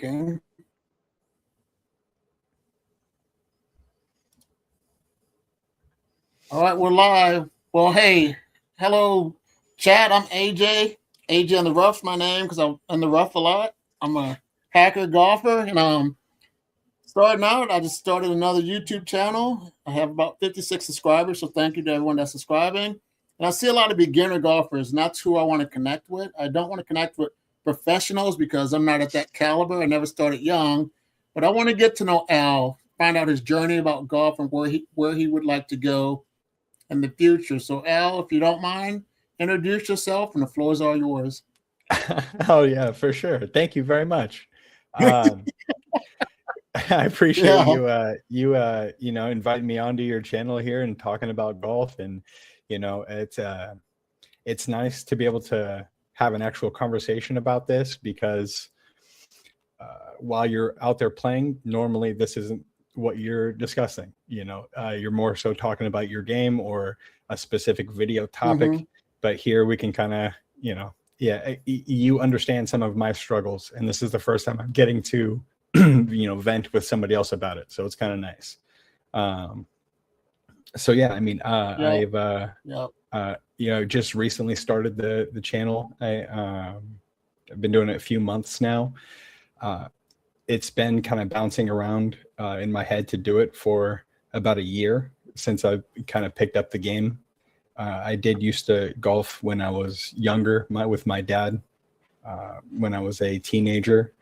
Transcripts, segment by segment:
working. All right, we're live. Well, hey, hello, chat. I'm AJ. AJ on the Rough, my name, because I'm in the Rough a lot. I'm a hacker golfer, and starting out. I just started another YouTube channel. I have about 56 subscribers, so thank you to everyone that's subscribing. And I see a lot of beginner golfers, and that's who I want to connect with. I don't want to connect with professionals because I'm not at that caliber. I never started young, but I want to get to know Al, find out his journey about golf and where he would like to go in the future. So, Al, if you don't mind, introduce yourself, and the floor is all yours. Oh yeah, for sure. Thank you very much. I appreciate you inviting me onto your channel here and talking about golf. And it's nice to be able to have an actual conversation about this, because while you're out there playing, normally this isn't what you're discussing. You're more so talking about your game or a specific video topic. But here we can kind of, you understand some of my struggles, and this is the first time I'm getting to vent with somebody else about it, so it's kind of nice. So yeah, I mean, I've just recently started the channel. I've been doing it a few months now. It's been kind of bouncing around in my head to do it for about a year since I've kind of picked up the game. I did used to golf when I was younger with my dad when I was a teenager,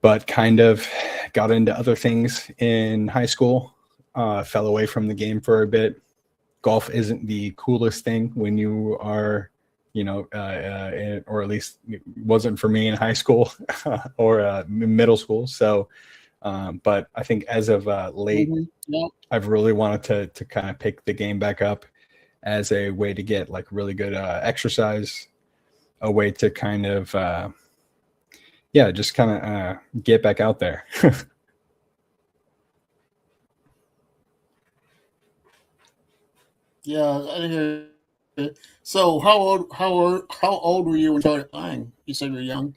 but kind of got into other things in high school, fell away from the game for a bit. Golf isn't the coolest thing when you are, or at least it wasn't for me in high school or middle school. So, but I think as of late, I've really wanted to kind of pick the game back up as a way to get like really good exercise, a way to kind of, just kind of get back out there. Yeah, I hear it. So how old were you when you started playing? You said you were young.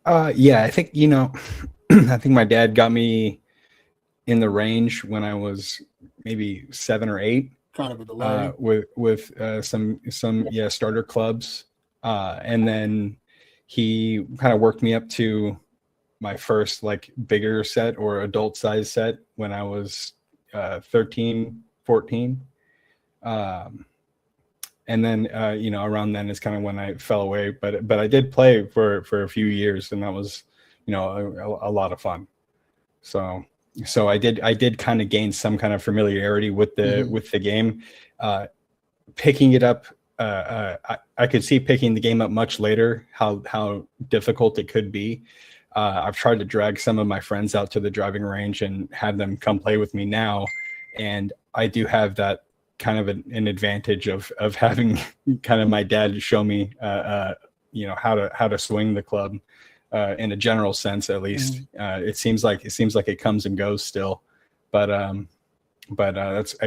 Yeah, I think, I think my dad got me in the range when I was maybe 7 or 8. Kind of a delay. With some starter clubs. And then he kind of worked me up to my first like bigger set or adult size set when I was 13, 14. And then around then is kind of when I fell away, but I did play for a few years, and that was a lot of fun. So I did kind of gain some kind of familiarity with the game. Picking it up, I could see picking the game up much later, how difficult it could be. I've tried to drag some of my friends out to the driving range and have them come play with me now, and I do have that kind of an advantage of having kind of my dad show me how to swing the club in a general sense, at least. It seems like it comes and goes still, but I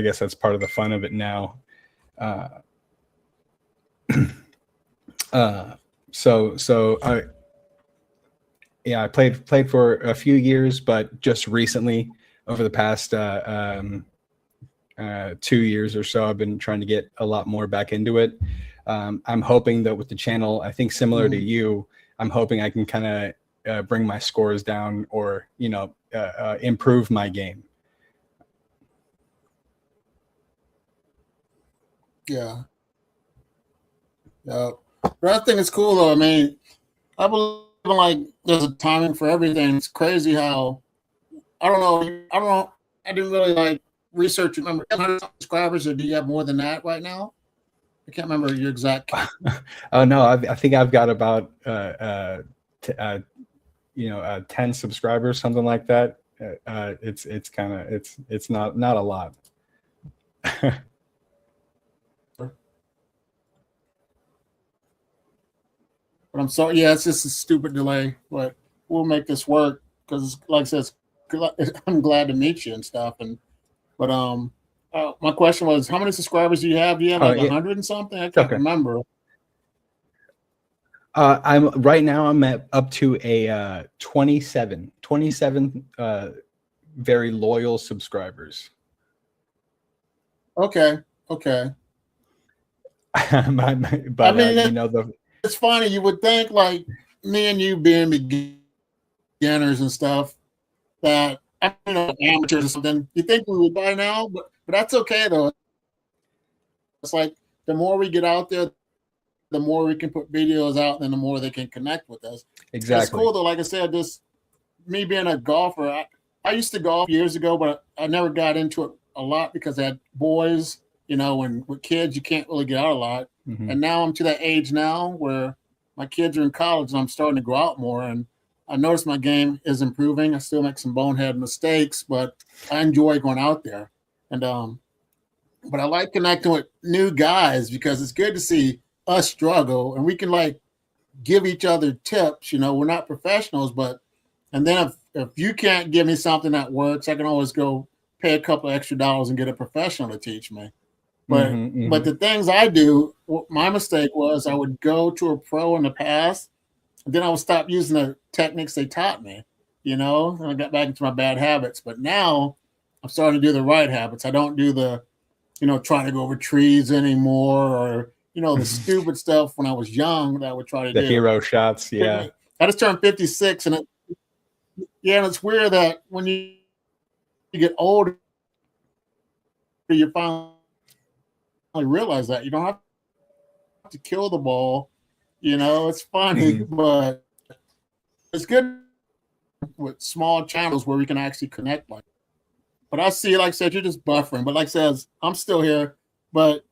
guess that's part of the fun of it now. I played for a few years, but just recently, over the past 2 years or so, I've been trying to get a lot more back into it. I'm hoping that with the channel, I think similar to you, I'm hoping I can kind of bring my scores down or, improve my game. Yeah. But I think it's cool though. I mean, I believe in like there's a timing for everything. It's crazy how I don't know. I didn't really like research. Remember, 100 subscribers, or do you have more than that right now? I can't remember your exact count. Oh no, I think I've got about 10 subscribers, something like that. It's not a lot. But I'm sorry. Yeah, it's just a stupid delay, but we'll make this work because, like I said, I'm glad to meet you and stuff. But my question was, how many subscribers do you have? Do you have like 100 and something? I can't remember. I'm right now. I'm at up to a 27 very loyal subscribers. Okay, okay. But mean, the it's funny. You would think like me and you being beginners and stuff that I don't know amateurs or something. You think we would by now, but that's okay though. It's like the more we get out there, the more we can put videos out, and the more they can connect with us. exactly. It's cool though. Like I said, just me being a golfer. I used to golf years ago, but I never got into it a lot because I had boys. You know, and with kids, you can't really get out a lot. Mhm. And now I'm to that age now where my kids are in college and I'm starting to go out more. And I notice my game is improving. I still make some bonehead mistakes, but I enjoy going out there. And but I like connecting with new guys because it's good to see us struggle and we can like give each other tips. You know, we're not professionals, but and then if you can't give me something that works, I can always go pay a couple extra dollars and get a professional to teach me. But but the things I do, my mistake was I would go to a pro in the past, and then I would stop using the techniques they taught me, you know, and I got back into my bad habits. But now I'm starting to do the right habits. I don't do the, you know, trying to go over trees anymore or, you know, the stupid stuff when I was young that I would try to the do. hero shots. Yeah. I just turned 56 and and it's weird that when you get older, you finally realize that you don't have to kill the ball. You know, it's funny, but it's good with small channels where we can actually connect. But I see, like I said, you're just buffering. But like I said, I'm still here. But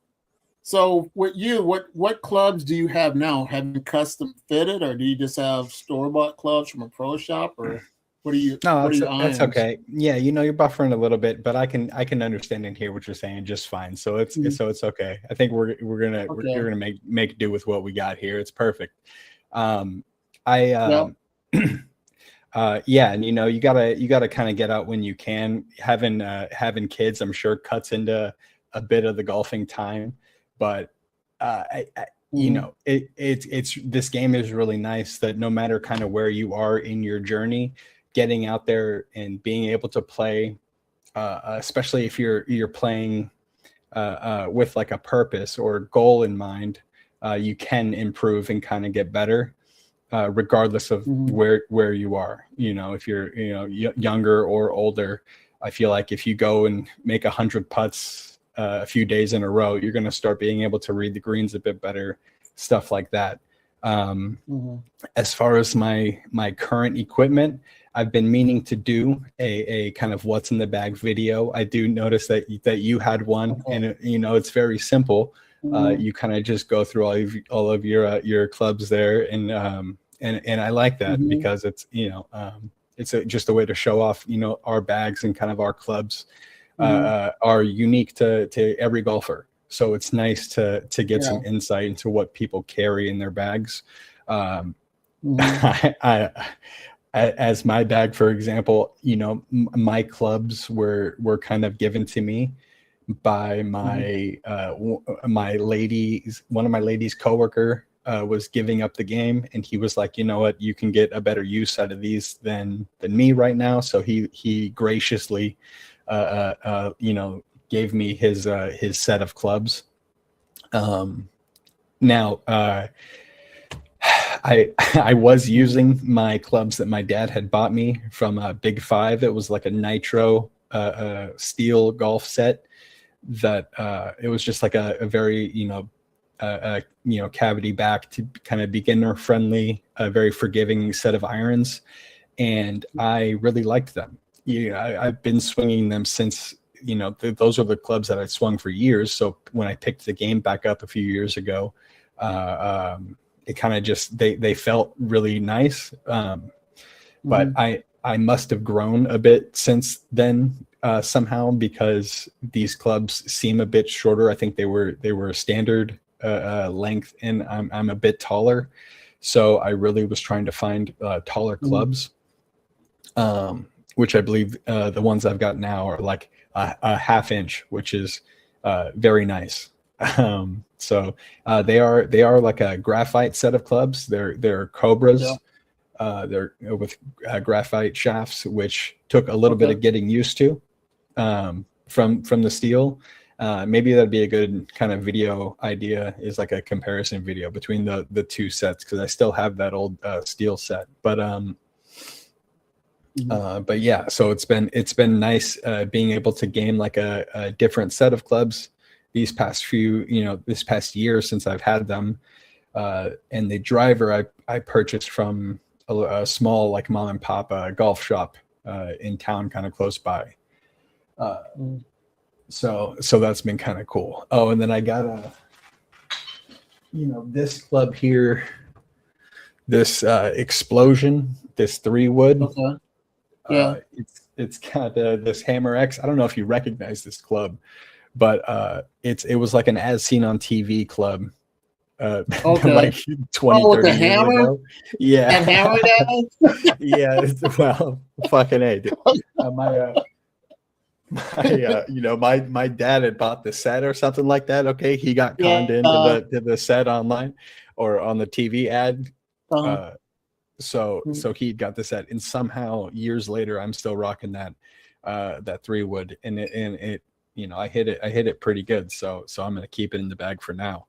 so with you, what clubs do you have now? Have you custom fitted, or do you just have store bought clubs from a pro shop, or what do you? No, what are your that's irons? okay. Yeah, you're buffering a little bit, but I can understand and hear what you're saying just fine. So it's okay. I think you're gonna make do with what we got here. It's perfect. Yeah, and you gotta kind of get out when you can. Having kids, I'm sure, cuts into a bit of the golfing time, but it's this game is really nice that no matter kind of where you are in your journey, getting out there and being able to play, especially if you're playing with like a purpose or goal in mind, you can improve and kind of get better. Regardless of where you are, if you're younger or older, I feel like if you go and make 100 putts a few days in a row, you're going to start being able to read the greens a bit better, stuff like that. As far as my current equipment, I've been meaning to do a kind of what's in the bag video. I do notice that you had one, and it's very simple. You kind of just go through all of your clubs there, and I like that because it's it's just a way to show off our bags, and kind of our clubs are unique to every golfer. So it's nice to get some insight into what people carry in their bags. As my bag, for example, my clubs were kind of given to me by my my ladies. One of my ladies' coworker was giving up the game, and he was like, you know what, you can get a better use out of these than me right now. So he graciously gave me his set of clubs. Now I was using my clubs that my dad had bought me from Big Five. It was like a nitro steel golf set that it was just like a very cavity back to kind of beginner friendly, a very forgiving set of irons, and I really liked them. I've been swinging them since those are the clubs that I swung for years. So when I picked the game back up a few years ago, it kind of just they felt really nice. But I must have grown a bit since then somehow, because these clubs seem a bit shorter. I think they were standard length, and I'm a bit taller, so I really was trying to find taller clubs, which I believe the ones I've got now are like a half inch, which is very nice. So they are like a graphite set of clubs. They're Cobras. They're with graphite shafts, which took a little bit of getting used to from the steel. Maybe that'd be a good kind of video idea, is like a comparison video between the two sets, because I still have that old steel set. But yeah, so it's been nice being able to game like a different set of clubs this past year since I've had them. And the driver I purchased from a small like mom and pop golf shop in town, kind of close by. So that's been kind of cool. Oh, and then I got this club here, this Explosion, this 3-wood. Okay. Yeah. It's got this Hammer X. I don't know if you recognize this club, but it was like an As Seen on TV club. Like 20, 30 years hammer? ago. Yeah. And hammer that? Yeah. Well, fucking A. My dad had bought the set or something like that. Okay. He got conned into the set online or on the TV ad. So he got the set, and somehow years later, I'm still rocking that 3-wood, and it I hit it pretty good. So I'm going to keep it in the bag for now.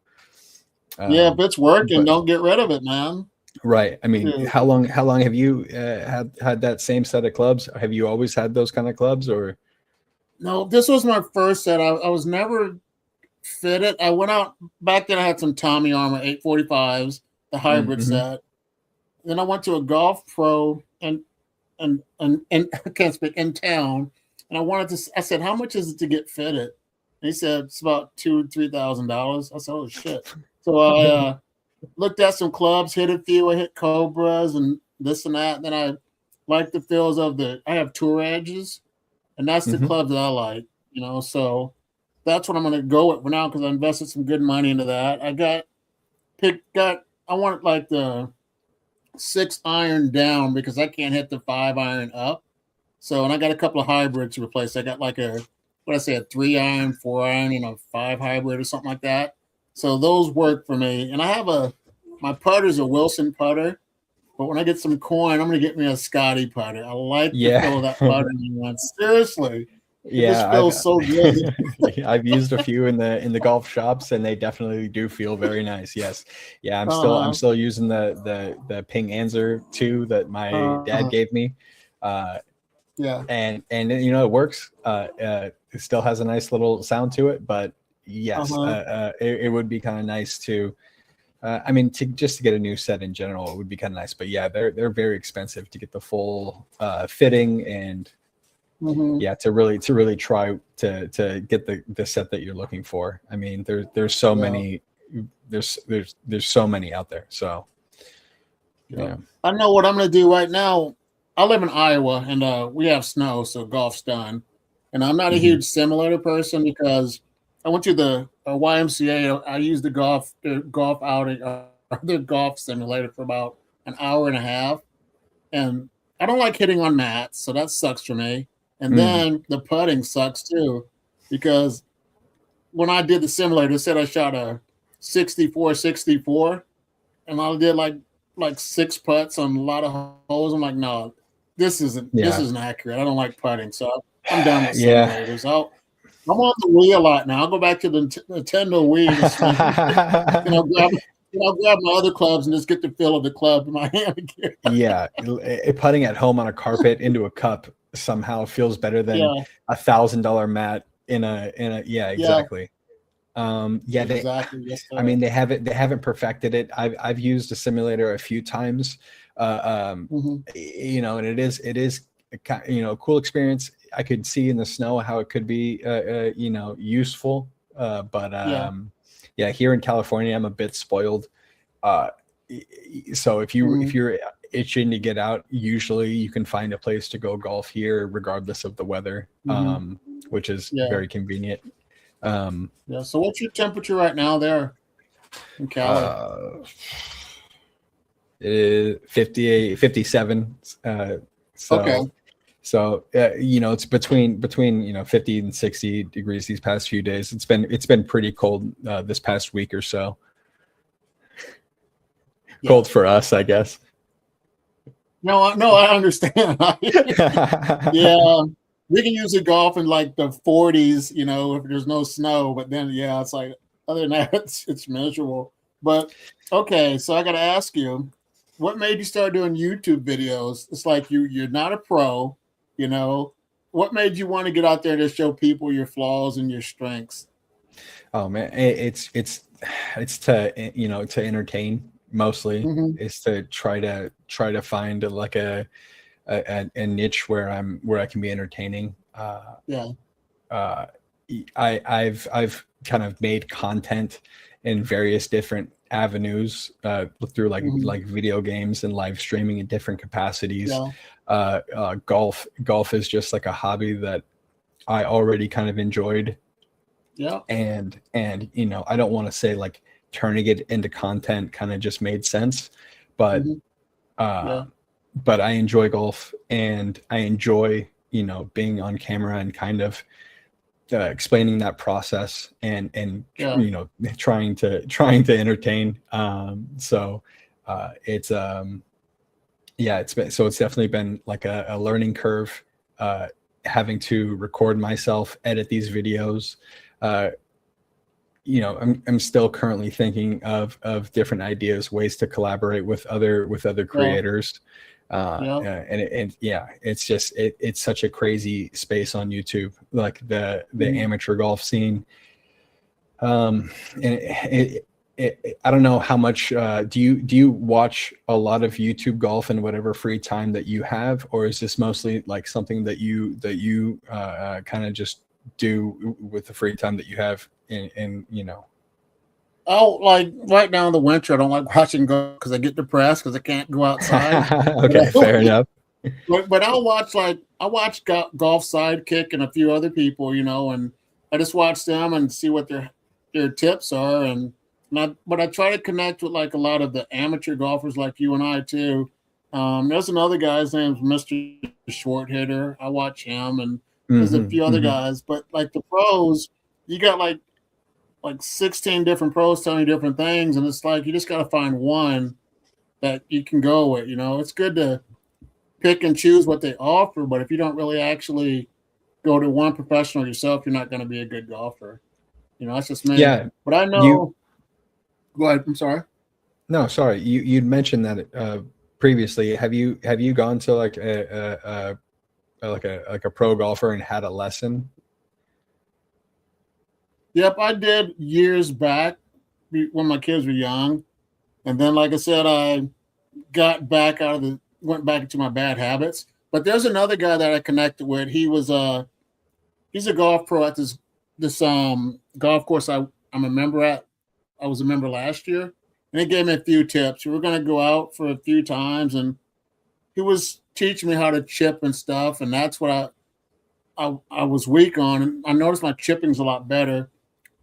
If it's working, don't get rid of it, man. Right. I mean, how long have you had that same set of clubs? Have you always had those kind of clubs, or? No, this was my first set. I was never fitted. I went out back then. I had some Tommy Armour 845s, the hybrid set. Then I went to a Golf Pro and I can't speak, in town, and I said, how much is it to get fitted? And he said it's about $2,000-$3,000. I said, oh shit. So I looked at some clubs, hit a few. I hit Cobras and this and that. And then I like the feels of I have Tour Edges, and that's the club that I like, so that's what I'm going to go with for now, because I invested some good money into that. I want like the 6-iron down, because I can't hit the 5-iron up. So, and I got a couple of hybrids to replace. I got like a 3-iron, 4-iron, 5 hybrid or something like that. So those work for me. And I have my putter's a Wilson putter, but when I get some coin, I'm going to get me a Scotty putter. I like the feel of that putter. Seriously. It just feels so good. I've used a few in the golf shops, and they definitely do feel very nice. Yes. Yeah. I'm still using the Ping Anser 2 that my dad gave me. And it works. It still has a nice little sound to it, but yes, it would be kind of nice to just to get a new set in general. It would be kind of nice, but yeah, they're very expensive to get the full fitting, and to really try to get the set that you're looking for. I mean, there's so many, there's so many out there. So yeah, I know what I'm going to do right now. I live in Iowa, and we have snow, so golf's done. And I'm not a huge simulator person, because I went to the YMCA. I used the golf outing, the golf simulator for about an hour and a half, and I don't like hitting on mats, so that sucks for me. And then the putting sucks too, because when I did the simulator, it said I shot a 64, and I did like 6 putts on a lot of holes. I'm like, no, this isn't accurate. I don't like putting, so I'm done with simulators. I'm on the Wii a lot now. I'll go back to the Nintendo Wii. Grab my other clubs and just get the feel of the club in my hand again. Yeah, putting at home on a carpet into a cup somehow feels better than $1,000 mat in a exactly. Exactly. Yes, I mean, they haven't perfected it. I've used a simulator a few times, and it is a cool experience. I could see in the snow how it could be useful, but here in California, I'm a bit spoiled. So if you're itching to get out, usually you can find a place to go golf here, regardless of the weather, which is very convenient. So what's your temperature right now there in Cali? It is 58, 57. So it's between 50 and 60 degrees these past few days. It's been pretty cold this past week or so. Yeah. Cold for us, I guess. No, I understand. Yeah, we can usually golf in like the 40s, if there's no snow. But then, yeah, it's like other than that, it's miserable. But okay, so I got to ask you, what made you start doing YouTube videos? It's like you're not a pro, What made you want to get out there to show people your flaws and your strengths? Oh man, it's to to entertain mostly. Mm-hmm. Is to try to find like a niche where I can be entertaining. Yeah. I've kind of made content in various different avenues through like video games and live streaming in different capacities. Yeah. Golf is just like a hobby that I already kind of enjoyed. Yeah. And I don't want to say like turning it into content kind of just made sense, but but I enjoy golf, and I enjoy being on camera and kind of explaining that process and trying to entertain. So it's it's definitely been like a learning curve, having to record myself, edit these videos. I'm still currently thinking of different ideas, ways to collaborate with other creators. It's just it's such a crazy space on YouTube, like the amateur golf scene. And I don't know how much do you watch a lot of YouTube golf in whatever free time that you have, or is this mostly like something that you kind of just do with the free time that you have in Oh, like right now in the winter, I don't like watching golf because I get depressed because I can't go outside. Okay, fair enough. But I watch Golf Sidekick and a few other people, and I just watch them and see what their tips are, but I try to connect with like a lot of the amateur golfers like you and I too. There's another guy's name's Mr. Short Hitter. I watch him, and there's a few other guys, but like the pros, you got like 16 different pros telling you different things, and it's like you just got to find one that you can go with. It's good to pick and choose what they offer, but if you don't really actually go to one professional yourself, you're not going to be a good golfer. That's just me. Yeah, but I know. Go ahead. I'm sorry. No, sorry. You'd mentioned that previously. Have you gone to like a pro golfer and had a lesson? Yep, I did years back when my kids were young. And then, like I said, I went back into my bad habits. But there's another guy that I connected with. He's a golf pro at this golf course I'm a member at. I was a member last year. And he gave me a few tips. We were going to go out for a few times, and he was teaching me how to chip and stuff. And that's what I was weak on. And I noticed my chipping's a lot better.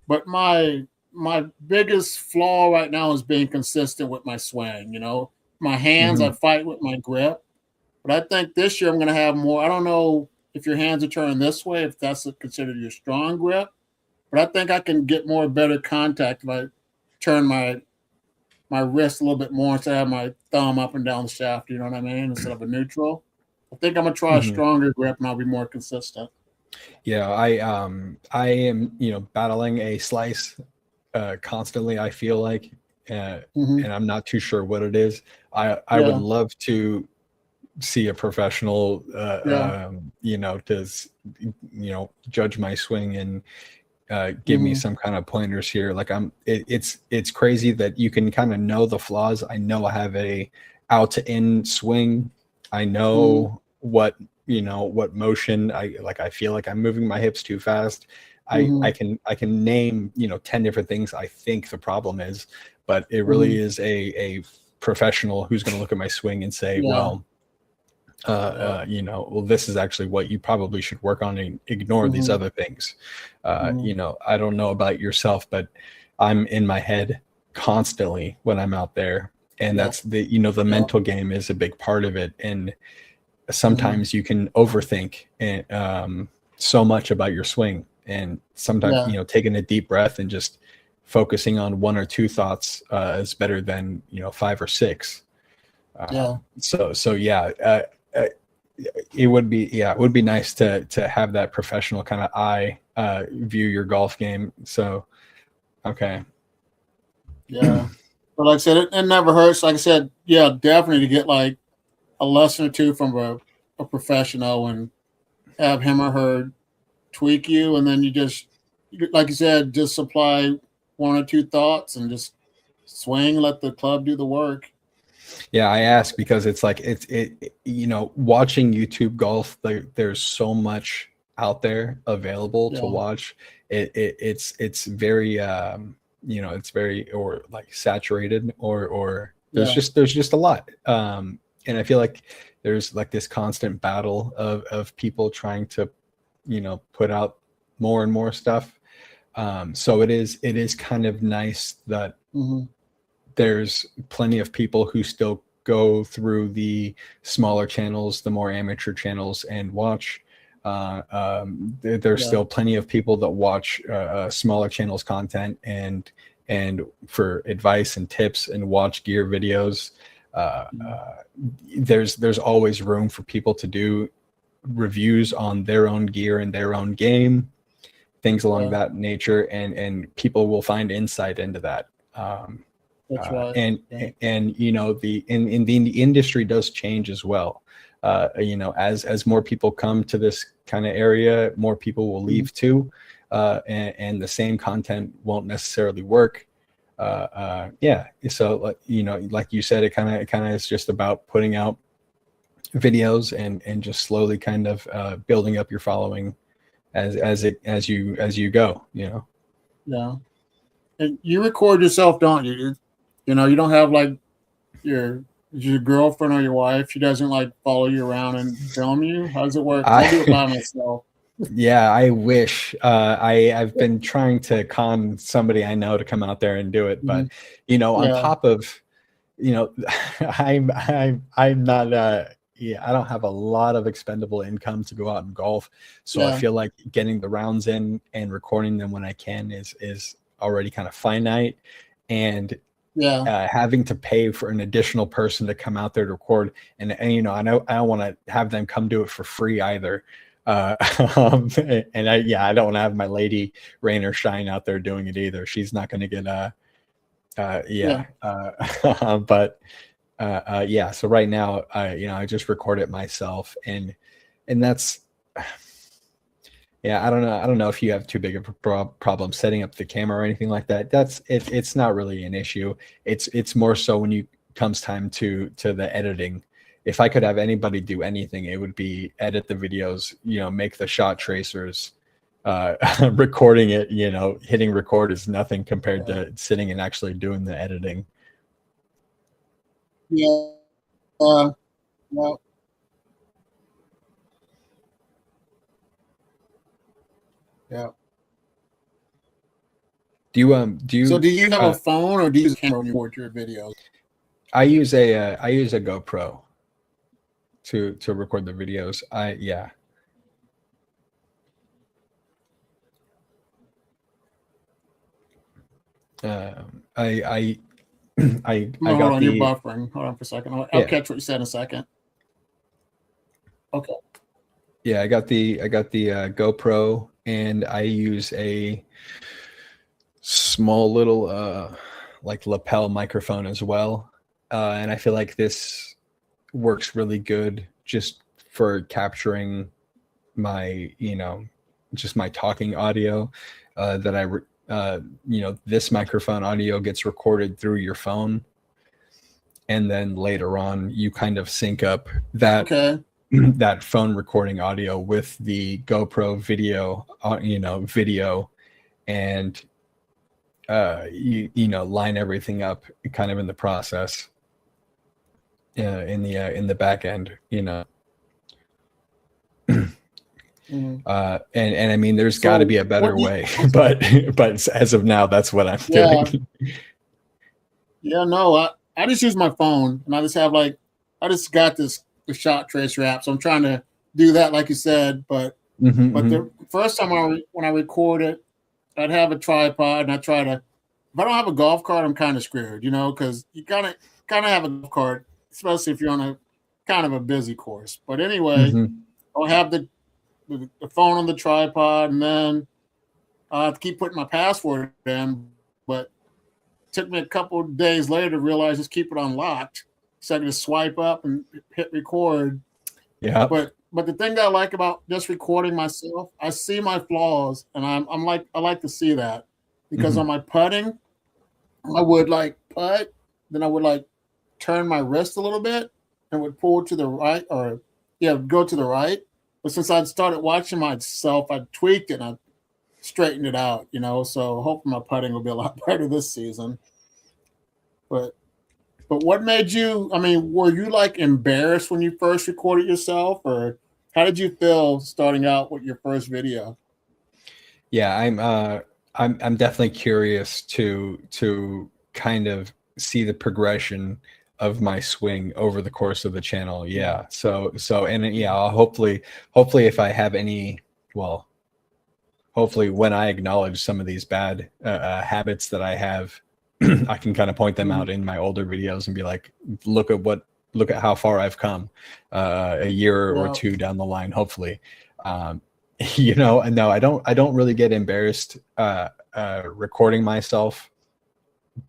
But my biggest flaw right now is being consistent with my swing. My hands, I fight with my grip. But I think this year I'm going to have more. I don't know if your hands are turning this way, if that's considered your strong grip. But I think I can get better contact if I turn my wrist a little bit more instead of my thumb up and down the shaft. You know what I mean? Instead of a neutral. I think I'm going to try a stronger grip, and I'll be more consistent. Yeah, I am, battling a slice constantly, I feel like, and I'm not too sure what it is. I would love to see a professional, to judge my swing and give me some kind of pointers here. Like it's crazy that you can kind of know the flaws. I know I have a out to in swing. I know what motion I feel like I'm moving my hips too fast. I can name 10 different things I think the problem is, but it really is a professional who's going to look at my swing and say, well, this is actually what you probably should work on and ignore these other things. I don't know about yourself, but I'm in my head constantly when I'm out there, and that's the mental game is a big part of it. And sometimes you can overthink and so much about your swing, and sometimes taking a deep breath and just focusing on one or two thoughts is better than 5 or 6. It would be nice to have that professional kind of eye view your golf game. So okay. Yeah. But like I said, it never hurts. Like I said, definitely to get like a lesson or two from a professional and have him or her tweak you, and then you just, like you said, just supply 1 or 2 thoughts and just swing, let the club do the work. Yeah, I ask because it's like watching YouTube golf, there's so much out there available to watch. It's very it's very or like saturated or there's just a lot. And I feel like there's like this constant battle of people trying to put out more and more stuff. So it is kind of nice that there's plenty of people who still go through the smaller channels, the more amateur channels, and watch. There's still plenty of people that watch smaller channels content and for advice and tips and watch gear videos. There's always room for people to do reviews on their own gear and their own game, things along that nature, and people will find insight into that. That's right. And the industry does change as well. As more people come to this kind of area, more people will leave too, and the same content won't necessarily work. So like you said, it kind of is just about putting out videos and just slowly kind of building up your following as you go. Yeah. And you record yourself, don't you? You don't have like your girlfriend or your wife. She doesn't like follow you around and film you. How does it work? I do it by myself. Yeah, I wish. I've been trying to con somebody I know to come out there and do it, but on top of, I'm not. I don't have a lot of expendable income to go out and golf, so I feel like getting the rounds in and recording them when I can is already kind of finite, and having to pay for an additional person to come out there to record, and I don't want to have them come do it for free either. And I don't want to have my lady rain or shine out there doing it either. She's not going to get so right now I just record it myself, and that's I don't know if you have too big of a problem setting up the camera or anything like that. It's not really an issue. It's more so when you comes time to the editing. If I could have anybody do anything, it would be edit the videos, make the shot tracers, recording it, hitting record is nothing compared to sitting and actually doing the editing. Yeah. Well, yeah. Do you So do you have a phone, or do you use a camera when you record your videos? I use a GoPro to record the videos. I got you're buffering. Hold on for a second. I'll catch what you said in a second. Okay. Yeah, I got the GoPro, and I use a small little like lapel microphone as well, and I feel like this works really good just for capturing my just my talking audio that this microphone audio gets recorded through your phone, and then later on you kind of sync up that that phone recording audio with the GoPro video and line everything up kind of in the process in the back end, and I mean, there's got to be a better way, but as of now, that's what I'm doing. I just use my phone, and I just got this the shot tracer app. So I'm trying to do that, like you said. But the first time when I record it, I'd have a tripod and I try to. If I don't have a golf cart, I'm kind of screwed, because you kind of have a golf cart, especially if you're on a kind of a busy course. But anyway, I'll have the phone on the tripod, and then I have to keep putting my password in. But it took me a couple of days later to realize just keep it unlocked, so I can just swipe up and hit record. Yeah. But the thing that I like about just recording myself, I see my flaws, and I like to see that, because on my putting, I would like putt, then I would like turn my wrist a little bit and would pull to the right, or go to the right. But since I'd started watching myself, I tweaked it and I straightened it out, So hopefully my putting will be a lot better this season. But what made you? I mean, were you like embarrassed when you first recorded yourself, or how did you feel starting out with your first video? Yeah, I'm definitely curious to kind of see the progression of my swing over the course of the channel. Yeah. So and yeah, I'll hopefully if I have any, well, hopefully when I acknowledge some of these bad habits that I have, I can kind of point them out in my older videos and be like, look at how far I've come a year or two down the line, hopefully. No, I don't really get embarrassed recording myself,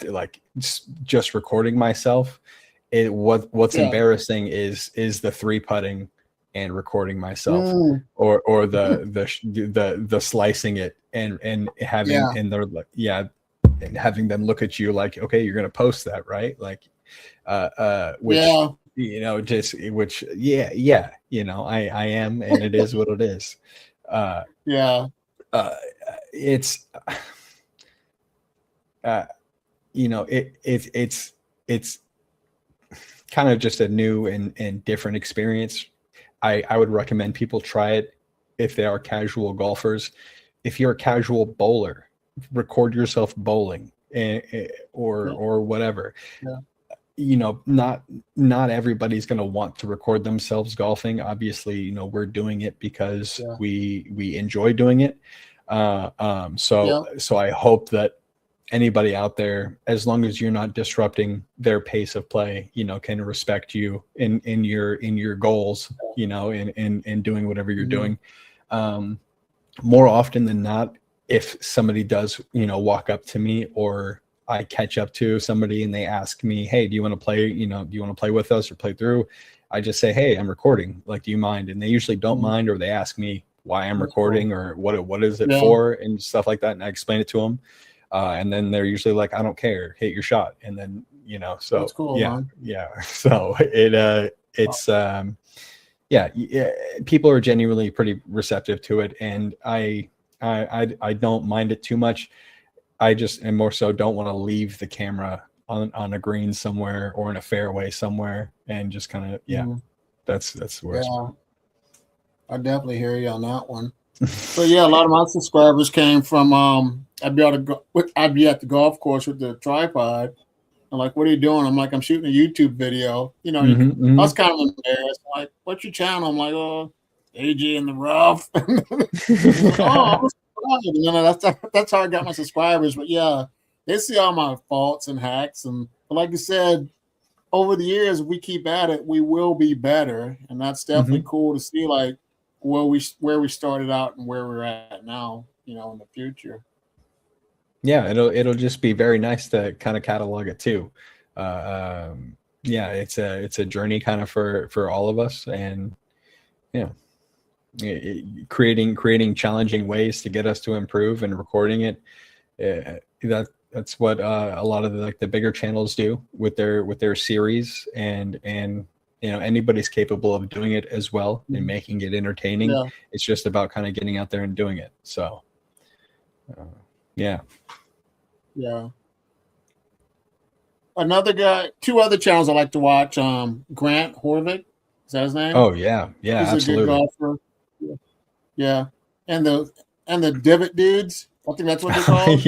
like just recording myself. What's embarrassing is the 3-putting and recording myself, or the slicing it and having and having them look at you like, okay, you're gonna post that, right? Like which I am, and it is what it is. It's it's kind of just a new and different experience. I would recommend people try it if they are casual golfers. If you're a casual bowler, record yourself bowling or whatever. Not everybody's going to want to record themselves golfing. Obviously, we're doing it because we enjoy doing it. So I hope that anybody out there, as long as you're not disrupting their pace of play, can respect you in your goals, in doing whatever you're doing. More often than not, if somebody does, walk up to me, or I catch up to somebody and they ask me, hey, do you want to play, do you want to play with us or play through? I just say, hey, I'm recording. Like, do you mind? And they usually don't mind, or they ask me why I'm recording or what is it for and stuff like that. And I explain it to them. And then they're usually like, I don't care, hit your shot. And then, so that's cool, man. So people are genuinely pretty receptive to it. And I don't mind it too much. I just, and more so, don't want to leave the camera on a green somewhere or in a fairway somewhere and just kind of, that's where I definitely hear you on that one. So a lot of my subscribers came from I'd be at the golf course with the tripod. I'm like, what are you doing? I'm like, I'm shooting a YouTube video. I was kind of embarrassed. I'm like, what's your channel? I'm like, oh, AJ in the Rough. That's how I got my subscribers. But they see all my faults and hacks. But like you said, over the years, we keep at it, we will be better. And that's definitely cool to see, like, where we started out and where we're at now, in the future. Yeah, it'll just be very nice to kind of catalog it too. It's a journey kind of for all of us, and creating challenging ways to get us to improve, and recording it. That's what a lot of the bigger channels do with their series, and anybody's capable of doing it as well and making it entertaining. It's just about kind of getting out there and doing it. So another guy, 2 other channels I like to watch. Grant Horvick, is that his name? Oh yeah, he's absolutely a good golfer. And the Divot Dudes, I think that's what they're called.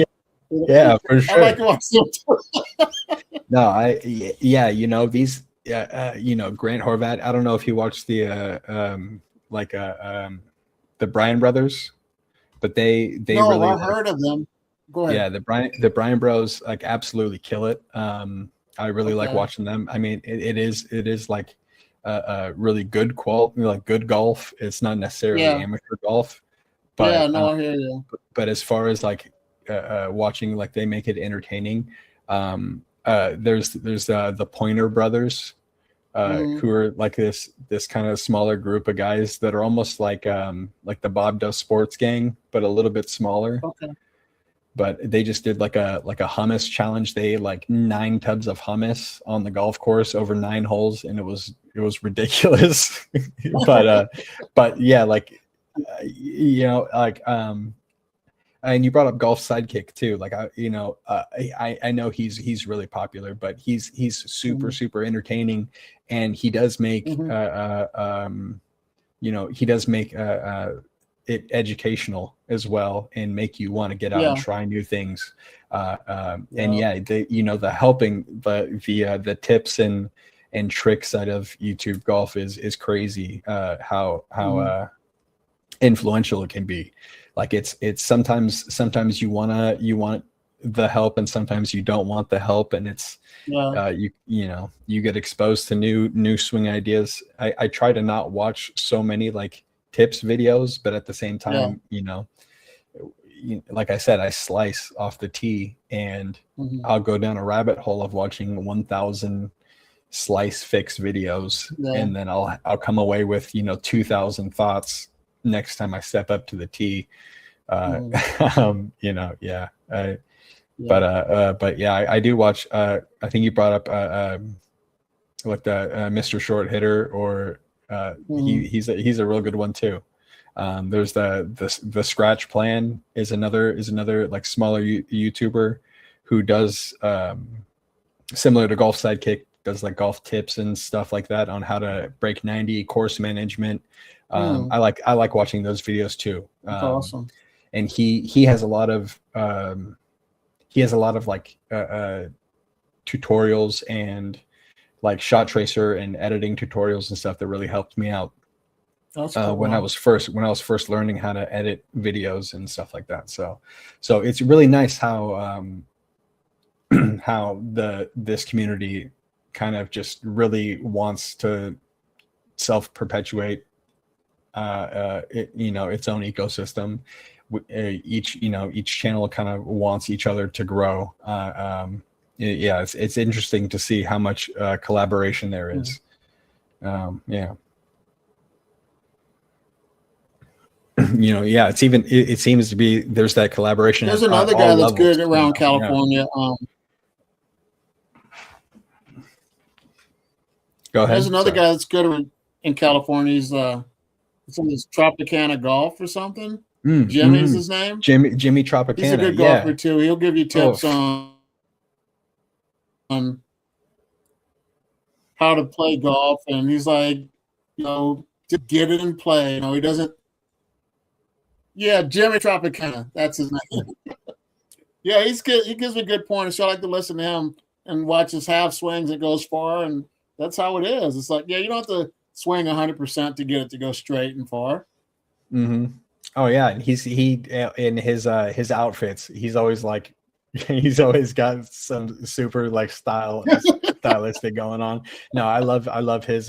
Yeah, for sure. I like to watch them too. No, these yeah, Grant Horvat. I don't know if you watched the Bryan brothers, but they No, really I like, heard of them. Go ahead. yeah, the Bryan bros like absolutely kill it. I really like Okay. watching them. I mean, it is like really good quality, like good golf. It's not necessarily Yeah. amateur golf, Yeah. but No, I hear you. as far as like watching, like they make it entertaining. There's the Pointer brothers, Hmm. who are like this kind of smaller group of guys that are almost like the Bob Does Sports gang, but a little bit smaller. Okay. But they just did like a hummus challenge. They ate like 9 tubs of hummus on the golf course over 9 holes, and it was ridiculous. but but yeah, like like and you brought up Golf Sidekick too. Like I know he's really popular, but he's super Hmm. super entertaining, and he does make Hmm. he does make it educational as well, and make you want to get out and Yeah. try new things. And Yeah. yeah, the helping the tips and tricks side of YouTube golf is crazy. How Hmm. influential it can be. Like it's sometimes you want the help, and sometimes you don't want the help, and it's Yeah. you get exposed to new swing ideas. I try to not watch so many like tips videos, but at the same Yeah. time, like I said, I slice off the tee, and Hmm. I'll go down a rabbit hole of watching 1,000 slice fix videos, Yeah. and then I'll come away with 2,000 thoughts next time I step up to the tee. Hmm. Yeah. Yeah. But yeah, I do watch. I think you brought up like the Mr. Short Hitter, or Hmm. he's a real good one too. There's the Scratch Plan is another like smaller YouTuber who does similar to Golf Sidekick, does like golf tips and stuff like that on how to break 90, course management. Hmm. I like watching those videos too. That's awesome. And he has a lot of like tutorials and like shot tracer and editing tutorials and stuff that really helped me out That's cool. when I was first learning how to edit videos and stuff like that. So it's really nice how how this community kind of just really wants to self-perpetuate its own ecosystem. Each channel kind of wants each other to grow. Yeah, it's interesting to see how much collaboration there is. Yeah. Yeah, it seems to be there's that collaboration. There's at another all guy that's levels, good around Yeah. California. Go ahead. There's another Sorry. guy that's good in California. He's some of this Tropicana Golf or something. Jimmy's his name. Jimmy Tropicana. He's a good golfer too. He'll give you tips on how to play golf, and he's like, just get it and play. He doesn't. Yeah, Jimmy Tropicana. That's his name. Yeah, he's good. He gives me good pointers. So I like to listen to him and watch his half swings. It goes far, and that's how it is. It's like, yeah, you don't have to swing 100% to get it to go straight and far. Mm-hmm. Oh yeah, and he in his outfits, he's always like, he's always got some super like stylistic going on. No, I love his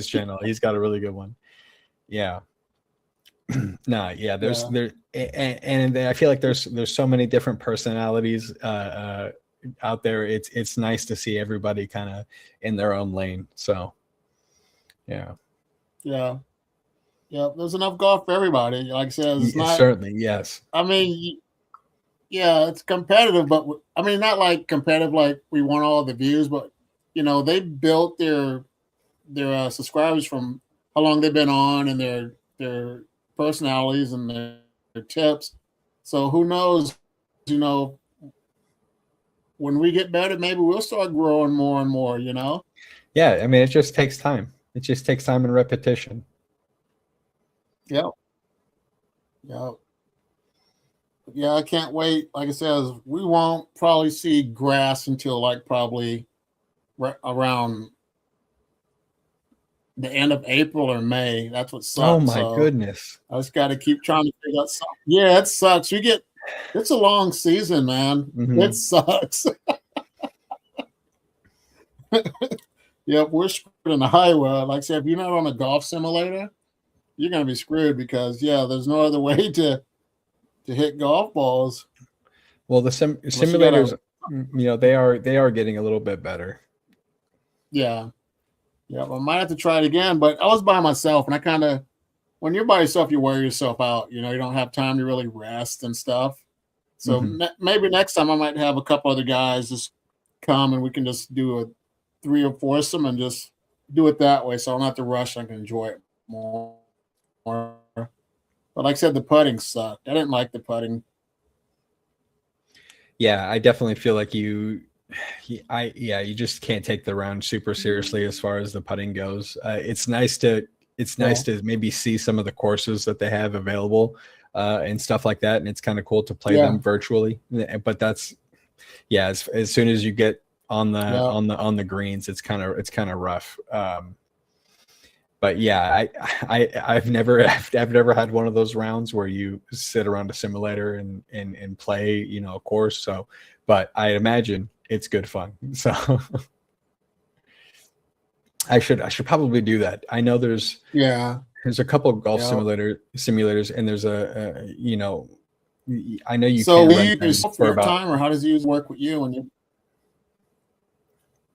channel. He's got a really good one. Yeah. No, yeah. And I feel like there's so many different personalities out there. It's nice to see everybody kind of in their own lane. So, yeah. Yeah. Yeah, there's enough golf for everybody. Like I said, it's not certainly, yes. I mean, yeah, it's competitive, but I mean, not like competitive like we want all the views, but they built their subscribers from how long they've been on and their personalities and their tips. So who knows? When we get better, maybe we'll start growing more and more. Yeah, I mean, it just takes time. It just takes time and repetition. Yep. Yep. Yeah, I can't wait. Like I said, we won't probably see grass until like probably around the end of April or May. That's what sucks. Oh my So goodness. I just got to keep trying to figure out something. Yeah, it sucks. It's a long season, man. It sucks. Yep, we're screwed in the highway. Like I said, if you're not on a golf simulator, you're gonna be screwed because there's no other way to hit golf balls. Well, the simulators, they are getting a little bit better. Yeah. Yeah, I might have to try it again, but I was by myself, and when you're by yourself, you wear yourself out. You don't have time to really rest and stuff. So maybe next time I might have a couple other guys just come and we can just do a 3 or 4-some and just do it that way. So I don't have to rush. I can enjoy it more. But like I said, the putting sucked. I didn't like the putting. Yeah, I definitely feel like you just can't take the round super seriously as far as the putting goes. It's nice to maybe see some of the courses that they have available and stuff like that, and it's kind of cool to play them virtually. But that's as soon as you get on the greens, it's kind of rough. But yeah, I've never had one of those rounds where you sit around a simulator and play a course. So, but I imagine it's good fun. So I should probably do that. I know there's a couple of golf simulators, and there's I know you so can run for about time, or how does it work with you when you?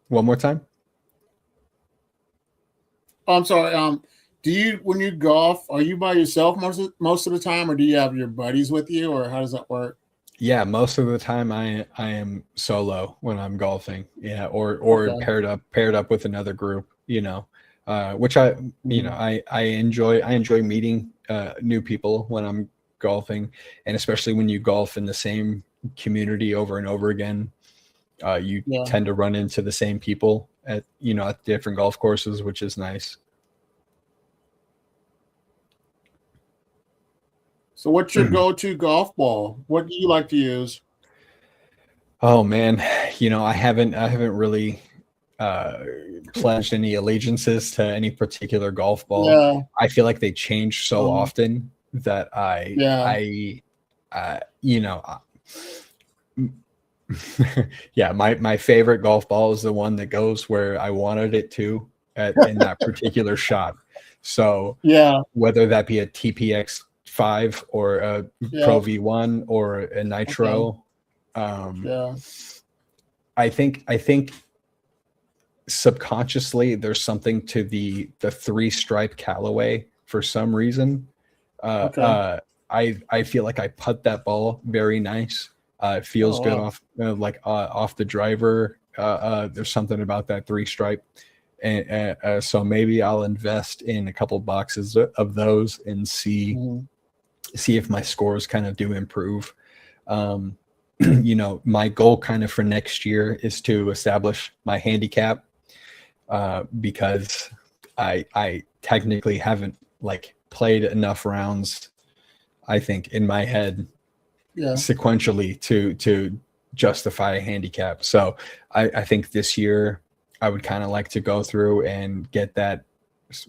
One more time. Oh, I'm sorry. When you golf, are you by yourself most of the time, or do you have your buddies with you, or how does that work? Yeah, most of the time I am solo when I'm golfing. Yeah, or paired up with another group. Which I enjoy meeting new people when I'm golfing, and especially when you golf in the same community over and over again. You tend to run into the same people at different golf courses, which is nice. So what's your go-to golf ball? What do you like to use? Oh man, I haven't really pledged any allegiances to any particular golf ball. Yeah. I feel like they change so often that my favorite golf ball is the one that goes where I wanted it to in that particular shot. So whether that be a TPX 5 or a Pro V1 or a Nitro, I think subconsciously there's something to the 3-stripe Callaway for some reason. I feel like I putt that ball very nice. It feels good off the driver. There's something about that 3-stripe, and so maybe I'll invest in a couple boxes of those and see if my scores kind of do improve. My goal kind of for next year is to establish my handicap, because I technically haven't played enough rounds, I think, in my head sequentially to justify a handicap. So I think this year I would kind of like to go through and get that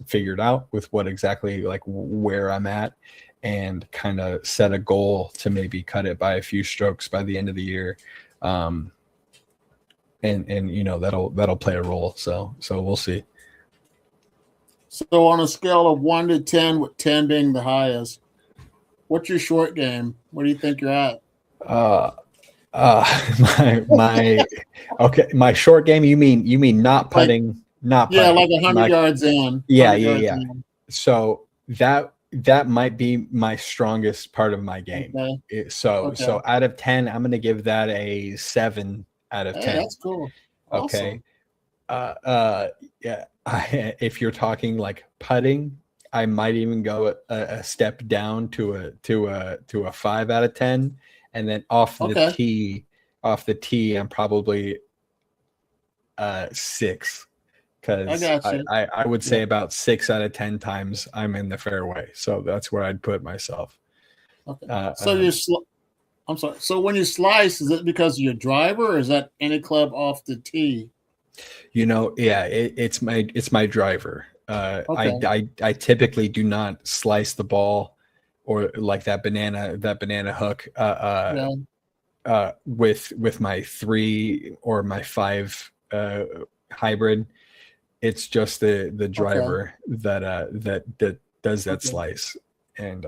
figured out with what exactly where I'm at, and kind of set a goal to maybe cut it by a few strokes by the end of the year. And that'll play a role. So we'll see. So on a scale of 1 to 10, with 10 being the highest, what's your short game? What do you think you're at? My short game. You mean not putting? Not putting. Yeah, like 100 yards in. Yeah. So that might be my strongest part of my game. Okay. So out of 10, I'm going to give that a 7 out of 10. That's cool. Okay. Awesome. If you're talking putting, I might even go a step down to a 5 out of 10, and then off the tee, I'm probably 6, because I would say about 6 out of 10 times I'm in the fairway. So that's where I'd put myself. Okay. I'm sorry. So when you slice, is it because of your driver, or is that any club off the tee? It's my driver. I typically do not slice the ball or like that banana hook with my 3 or my 5 hybrid. It's just the driver that does that slice. And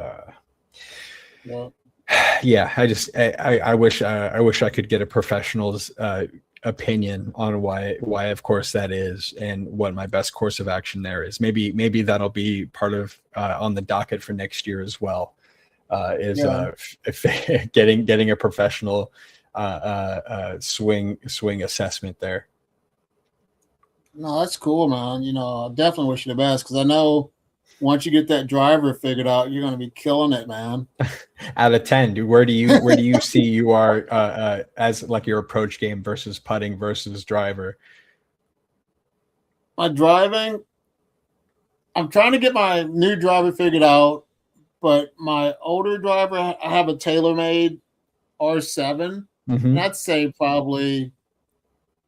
yeah, I wish I could get a professional's opinion on why of course that is, and what my best course of action there is. Maybe that'll be part of on the docket for next year as well. If getting a professional swing assessment there. No, that's cool, man. You know, I definitely wish you the best, because I know once you get that driver figured out, you're going to be killing it, man. Out of 10, dude, where do you see you are as like your approach game versus putting versus driver? My driving, I'm trying to get my new driver figured out, but my older driver, I have a TaylorMade R7. And I'd say probably,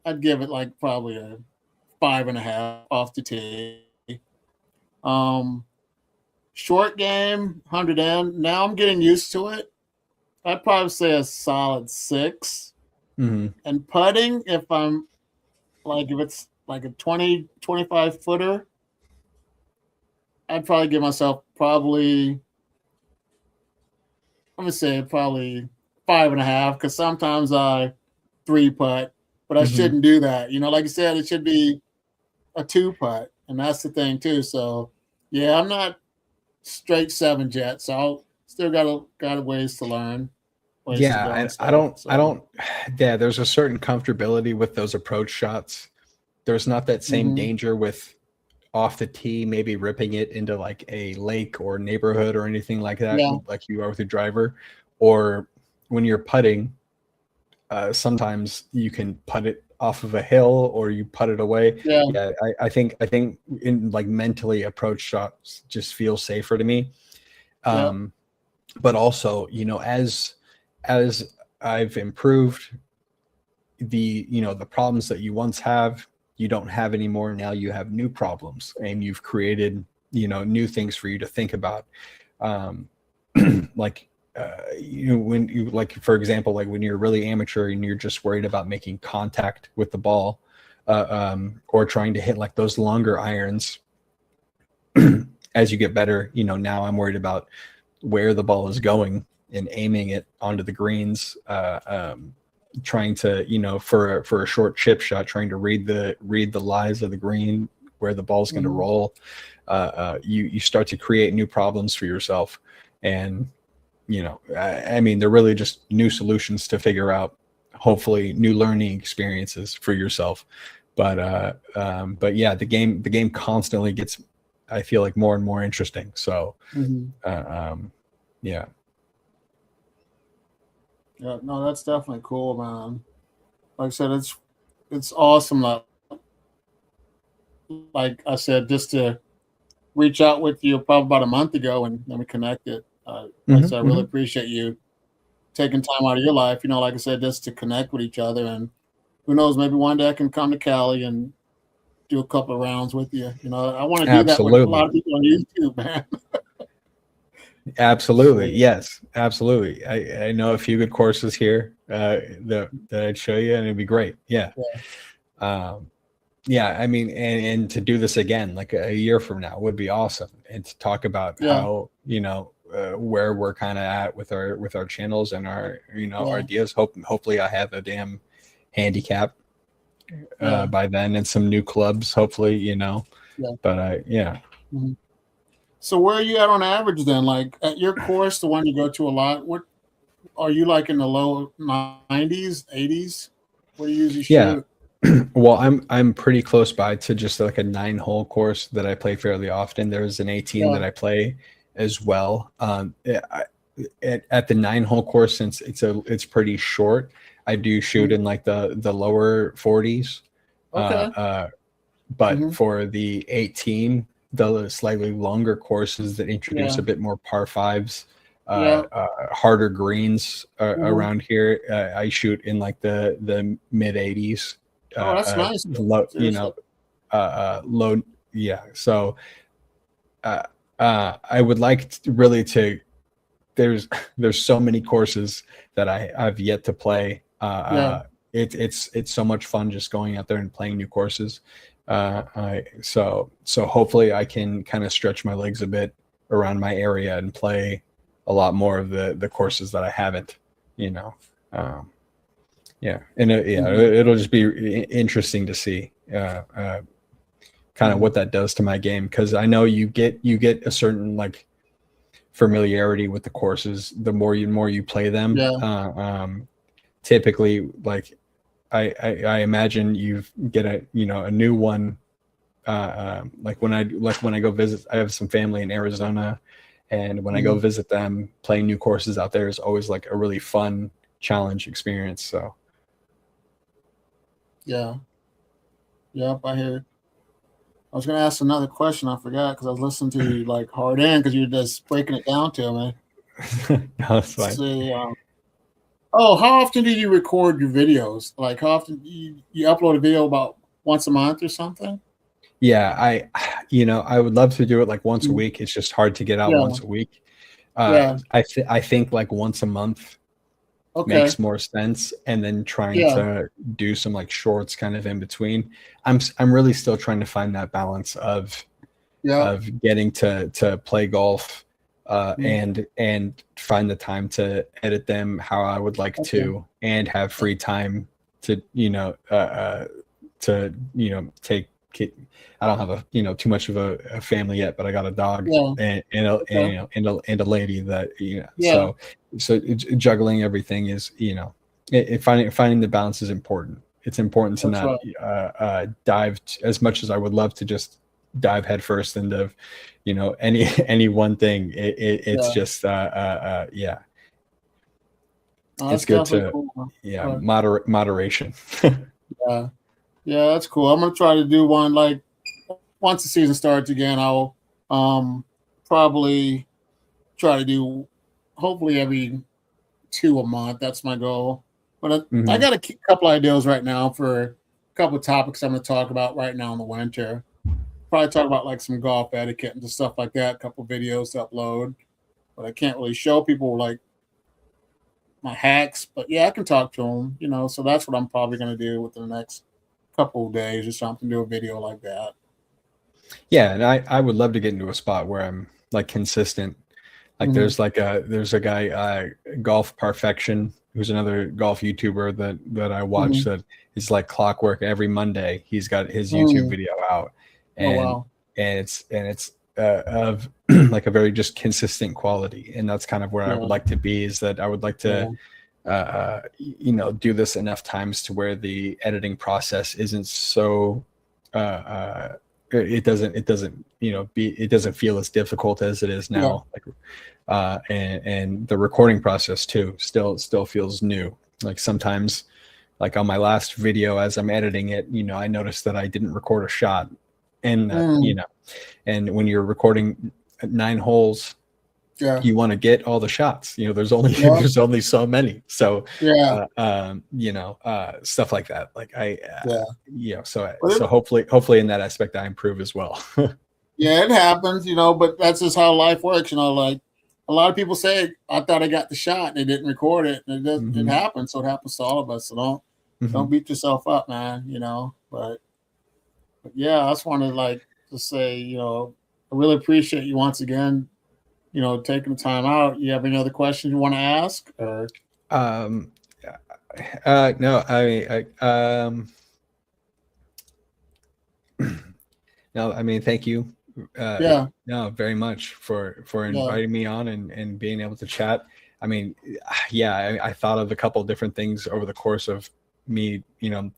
I'd give it like probably a 5.5 off the tee. Short game, 100N. Now I'm getting used to it. I'd probably say a solid 6. And putting, if it's like a 20, 25 footer, I'd probably give myself probably 5.5, because sometimes I 3-putt, but I shouldn't do that. You know, like you said, it should be a 2-putt, and that's the thing too. So yeah, I'm not straight 7 yet, so I'll still got a ways to learn. Yeah, I don't. Yeah, there's a certain comfortability with those approach shots. There's not that same danger with off the tee, maybe ripping it into like a lake or neighborhood or anything like that, like you are with your driver. Or when you're putting, sometimes you can putt it off of a hill or you put it away. I think in like mentally approach shots just feel safer to me. But also, you know, as I've improved, the problems that you once have, you don't have anymore. Now you have new problems, and you've created, new things for you to think about. Like, when you, like, for example, like when you're really amateur and you're just worried about making contact with the ball, or trying to hit like those longer irons. As you get better, now I'm worried about where the ball is going and aiming it onto the greens, trying to, for a short chip shot, trying to read the lies of the green, where the ball's going to roll. You start to create new problems for yourself. And, I mean, they're really just new solutions to figure out, hopefully new learning experiences for yourself. But yeah, the game constantly gets, I feel like, more and more interesting. So, yeah. Yeah, no, that's definitely cool, man. Like I said, it's awesome. Like I said, just to reach out with you probably about a month ago, and then we connected. Like I said, I really appreciate you taking time out of your life, like I said, just to connect with each other. And who knows, maybe one day I can come to Cali and do a couple of rounds with you. I want to do that with a lot of people on YouTube, man. Absolutely. Yes, absolutely. I know a few good courses here that I'd show you, and it'd be great. Yeah. Yeah, I mean, and to do this again, like a year from now, would be awesome. And to talk about how, where we're kind of at with our channels and our, our ideas. Hopefully I have a damn handicap by then, and some new clubs, hopefully, but yeah. So where are you at on average then? Like at your course, the one you go to a lot, what are you like, in the low 90s, 80s? What do you usually shoot? Well, I'm pretty close by to just like a 9-hole course that I play fairly often. There's an 18 that I play as well. At the 9-hole course, since it's pretty short, I do shoot in like the lower 40s. But for the 18, the slightly longer courses that introduce a bit more par 5s, harder greens around here, I shoot in like the mid 80s. Oh, that's nice. Low, low, yeah. So I would like to really to. There's so many courses that I've yet to play. Yeah. It's so much fun just going out there and playing new courses. So hopefully I can kind of stretch my legs a bit around my area and play a lot more of the courses that I haven't, you know. Yeah, and it'll just be interesting to see kind of what that does to my game, because I know you get a certain like familiarity with the courses the more you play them. Yeah. Typically, like I imagine you get a new one. Like when I go visit, I have some family in Arizona, and when I go visit them, playing new courses out there is always like a really fun challenge experience. So Yeah. Yep, I hear it. I was gonna ask another question. I forgot because I was listening to you like hard in because you're just breaking it down to me. no, that's fine. Let's see. Oh, how often do you record your videos? Like, how often you upload a video about once a month or something? Yeah, I would love to do it like once a week. It's just hard to get out Yeah. once a week. Yeah. I think like once a month Okay. makes more sense, and then trying Yeah. to do some like shorts kind of in between. I'm really still trying to find that balance of Yeah. getting to play golf and find the time to edit them how I would like to, and have free time to take. I don't have too much of a family yet, but I got a dog and a lady that Yeah. So juggling everything is finding the balance is important. It's important to That's not dive as much as I would love to just dive headfirst into any one thing. It's just yeah. Oh, It's that's good definitely to cool. moderation. Yeah. Yeah, that's cool. I'm gonna try to do one like once the season starts again. I'll probably try to do hopefully every 2 a month. That's my goal. But I got a couple ideas right now for a couple of topics I'm going to talk about right now in the winter. Probably talk about like some golf etiquette and just stuff like that. A couple of videos to upload, but I can't really show people like my hacks. But yeah, I can talk to them. So that's what I'm probably going to do within the next couple of days or something. Do a video like that. Yeah, and I would love to get into a spot where I'm like consistent. Like there's a guy, Golf Perfection, who's another golf YouTuber that I watch that is like clockwork. Every Monday he's got his YouTube video out, and it's of like a very just consistent quality, and that's kind of where I would like to be. Is that I would like to do this enough times to where the editing process isn't so it doesn't feel as difficult as it is now. And the recording process too still feels new. Like sometimes, like on my last video, as I'm editing it, I noticed that I didn't record a shot, and and when you're recording 9 holes, you want to get all the shots. There's only so many. So stuff like that. Like so hopefully in that aspect I improve as well. Yeah, it happens, but that's just how life works. Like a lot of people say, I thought I got the shot and they didn't record it. And it happens. So it happens to all of us. So don't beat yourself up, man, but yeah, I just wanted to say, I really appreciate you once again, taking the time out. You have any other questions you want to ask? Or no, no, I mean, thank you. No, very much for inviting me on and being able to chat. I mean, I thought of a couple of different things over the course of me,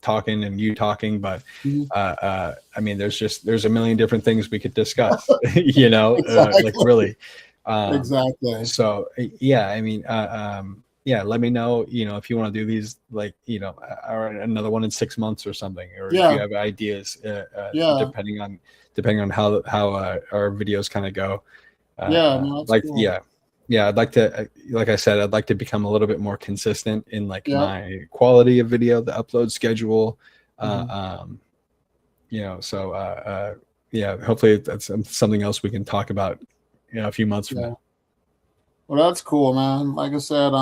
talking and you talking, but I mean, there's a million different things we could discuss, Exactly. like really. Exactly. So I mean, let me know, if you want to do these, like, or another one in 6 months or something, or if you have ideas, depending on how our videos kind of go. Cool. I'd like to, like I said, I'd like to become a little bit more consistent in my quality of video, the upload schedule, so yeah, hopefully that's something else we can talk about, a few months from Yeah. now. Well, that's cool, man. Like I said,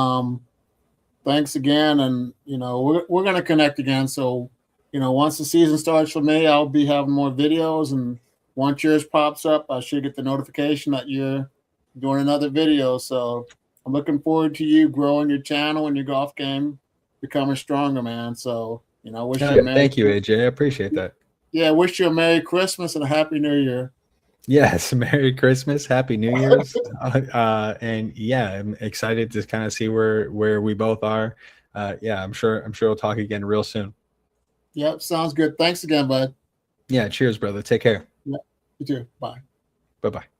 thanks again, and we're gonna connect again. So, once the season starts for me, I'll be having more videos, and once yours pops up, I should get the notification that you're doing another video. So, I'm looking forward to you growing your channel and your golf game, becoming stronger, man. So, wish you a Thank you, AJ. I appreciate that. Yeah, wish you a Merry Christmas and a Happy New Year. Yes, Merry Christmas, Happy New Year's, and yeah, I'm excited to kind of see where we both are. Yeah, I'm sure we'll talk again real soon. Yep, sounds good. Thanks again, bud. Yeah, cheers, brother. Take care. Yeah, you too. Bye. Bye-bye.